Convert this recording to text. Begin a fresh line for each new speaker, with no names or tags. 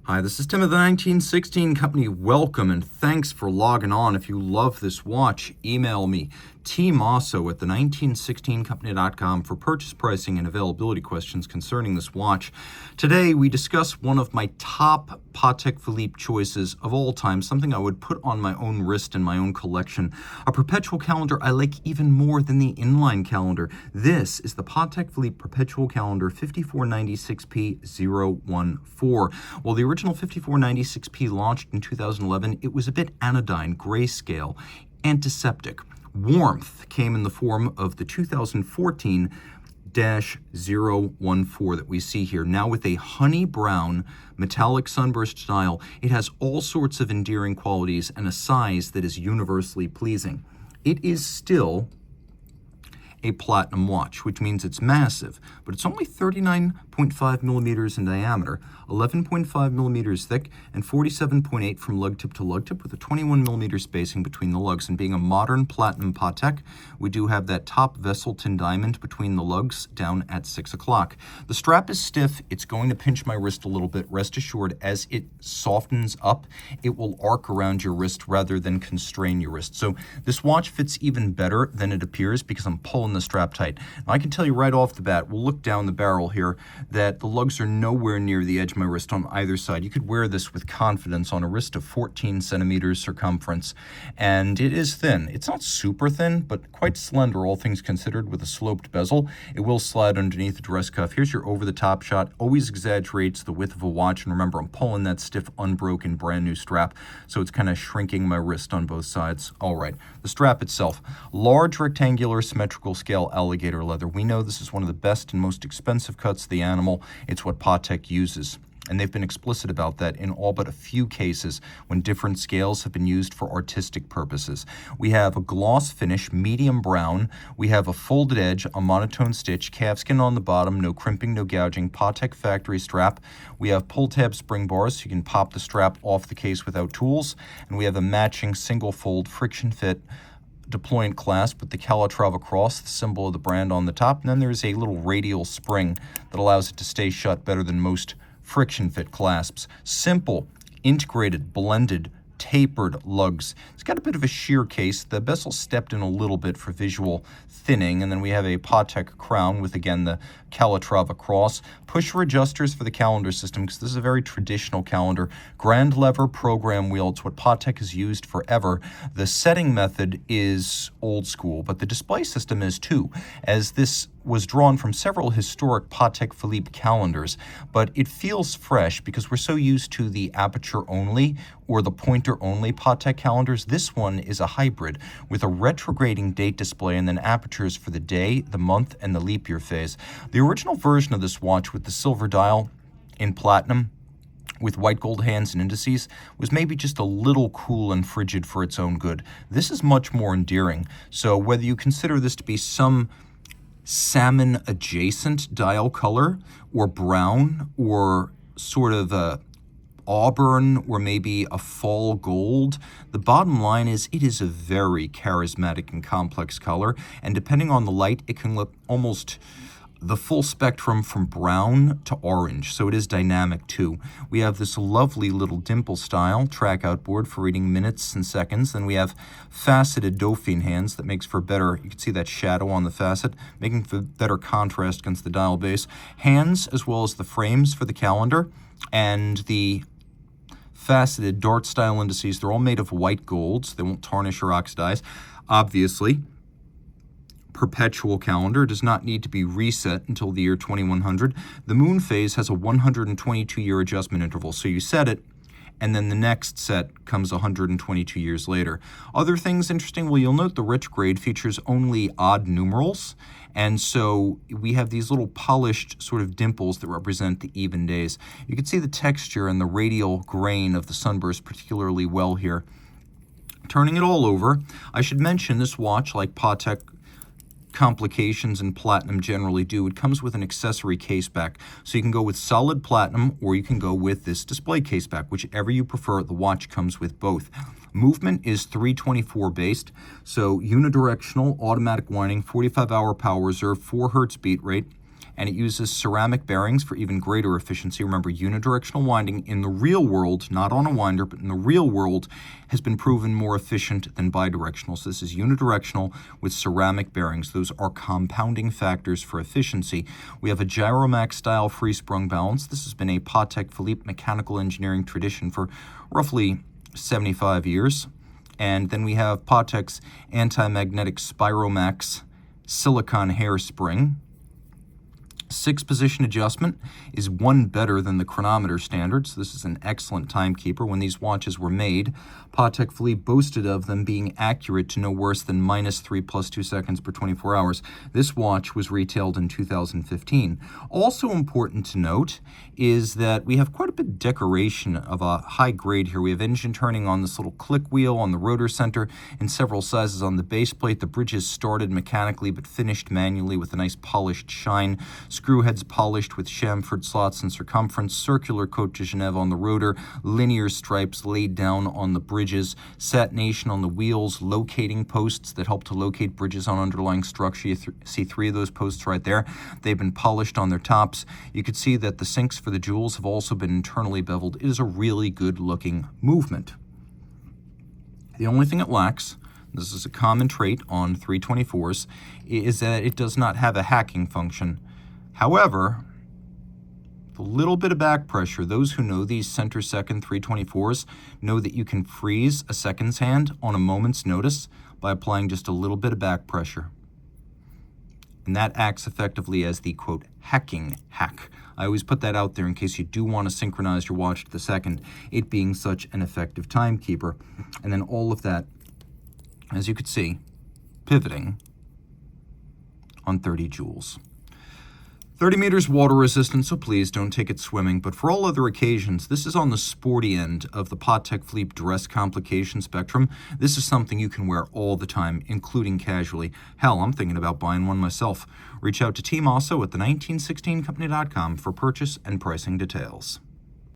Hi, this is Tim of the 1916 Company. Welcome and thanks for logging on. If you love this watch, email me, Team Mosso at the1916company.com for purchase pricing and availability questions concerning this watch. Today, we discuss one of my top Patek Philippe choices of all time, something I would put on my own wrist in my own collection. A perpetual calendar I like even more than the inline calendar. This is the Patek Philippe Perpetual Calendar 5496P-014. While the original 5496P launched in 2011, it was a bit anodyne, grayscale, antiseptic. Warmth came in the form of the 2014-014 that we see here. Now with a honey brown metallic sunburst style, it has all sorts of endearing qualities and a size that is universally pleasing. It is still a platinum watch, which means it's massive, but it's only 39.5 millimeters in diameter, 11.5 millimeters thick, and 47.8 from lug tip to lug tip, with a 21 millimeter spacing between the lugs. And being a modern platinum Patek, we do have that top Vesselton diamond between the lugs down at 6 o'clock. The strap is stiff. It's going to pinch my wrist a little bit. Rest assured, as it softens up, it will arc around your wrist rather than constrain your wrist. So this watch fits even better than it appears because I'm pulling the strap tight. Now, I can tell you right off the bat, we'll look down the barrel here, that the lugs are nowhere near the edge of my wrist on either side. You could wear this with confidence on a wrist of 14 centimeters circumference, and it is thin. It's not super thin, but quite slender, all things considered, with a sloped bezel. It will slide underneath the dress cuff. Here's your over-the-top shot. Always exaggerates the width of a watch, and remember, I'm pulling that stiff, unbroken, brand new strap, so it's kind of shrinking my wrist on both sides. All right, the strap itself, large rectangular symmetrical scale alligator leather. We know this is one of the best and most expensive cuts of the animal. It's what Patek uses, and they've been explicit about that in all but a few cases when different scales have been used for artistic purposes. We have a gloss finish, medium brown. We have a folded edge, a monotone stitch, calfskin on the bottom, no crimping, no gouging, Patek factory strap. We have pull tab spring bars, so you can pop the strap off the case without tools. And we have a matching single fold friction fit deployant clasp with the Calatrava Cross, the symbol of the brand, on the top. And then there's a little radial spring that allows it to stay shut better than most friction fit clasps. Simple, integrated, blended, tapered lugs. It's got a bit of a sheer case. The bezel stepped in a little bit for visual thinning, and then we have a Patek crown with, again, the Calatrava Cross. Pusher adjusters for the calendar system, because this is a very traditional calendar. Grand lever program wheel. It's what Patek has used forever. The setting method is old school, but the display system is too, as this was drawn from several historic Patek Philippe calendars, but it feels fresh because we're so used to the aperture-only or the pointer-only Patek calendars. This one is a hybrid with a retrograding date display and then apertures for the day, the month, and the leap year phase. The original version of this watch with the silver dial in platinum with white gold hands and indices was maybe just a little cool and frigid for its own good. This is much more endearing. So whether you consider this to be some salmon adjacent dial color or brown or sort of a auburn or maybe a fall gold, the bottom line is it is a very charismatic and complex color, and depending on the light, it can look almost the full spectrum from brown to orange, so it is dynamic too. We have this lovely little dimple style track outboard for reading minutes and seconds. Then we have faceted Dauphine hands that makes for better, you can see that shadow on the facet, making for better contrast against the dial base. Hands as well as the frames for the calendar, and the faceted dart style indices, they're all made of white gold, so they won't tarnish or oxidize. Obviously, perpetual calendar does not need to be reset until the year 2100. The moon phase has a 122-year adjustment interval, so you set it, and then the next set comes 122 years later. Other things interesting, well, you'll note the retrograde features only odd numerals, and so we have these little polished sort of dimples that represent the even days. You can see the texture and the radial grain of the sunburst particularly well here. Turning it all over, I should mention this watch, like Patek complications and platinum generally do, it comes with an accessory case back. So you can go with solid platinum or you can go with this display case back, whichever you prefer. The watch comes with both. Movement is 324 based, so unidirectional automatic winding, 45-hour power reserve, 4 hertz beat rate, and it uses ceramic bearings for even greater efficiency. Remember, unidirectional winding in the real world, not on a winder, but in the real world, has been proven more efficient than bidirectional. So this is unidirectional with ceramic bearings. Those are compounding factors for efficiency. We have a Gyromax style free sprung balance. This has been a Patek Philippe mechanical engineering tradition for roughly 75 years. And then we have Patek's anti-magnetic Spiromax silicon hairspring. 6-position adjustment is one better than the chronometer standard, so this is an excellent timekeeper. When these watches were made, Patek Philippe boasted of them being accurate to no worse than -3 + 2 seconds per 24 hours. This watch was retailed in 2015. Also important to note is that we have quite a bit of decoration of a high grade here. We have engine turning on this little click wheel on the rotor center in several sizes on the base plate. The bridges started mechanically but finished manually with a nice polished shine. Screw heads polished with chamfered slots in circumference, circular Cote de Genève on the rotor, linear stripes laid down on the bridges, satination on the wheels, locating posts that help to locate bridges on underlying structure. You see 3 of those posts right there. They've been polished on their tops. You can see that the sinks for the jewels have also been internally beveled. It is a really good looking movement. The only thing it lacks, this is a common trait on 324s, is that it does not have a hacking function. However, with a little bit of back pressure, those who know these center second 324s know that you can freeze a seconds hand on a moment's notice by applying just a little bit of back pressure. And that acts effectively as the, quote, hacking hack. I always put that out there in case you do want to synchronize your watch to the second, it being such an effective timekeeper. And then all of that, as you could see, pivoting on 30 joules. 30 meters water resistant, so please don't take it swimming. But for all other occasions, this is on the sporty end of the Patek Philippe dress complication spectrum. This is something you can wear all the time, including casually. Hell, I'm thinking about buying one myself. Reach out to Team Mosso at the 1916company.com for purchase and pricing details.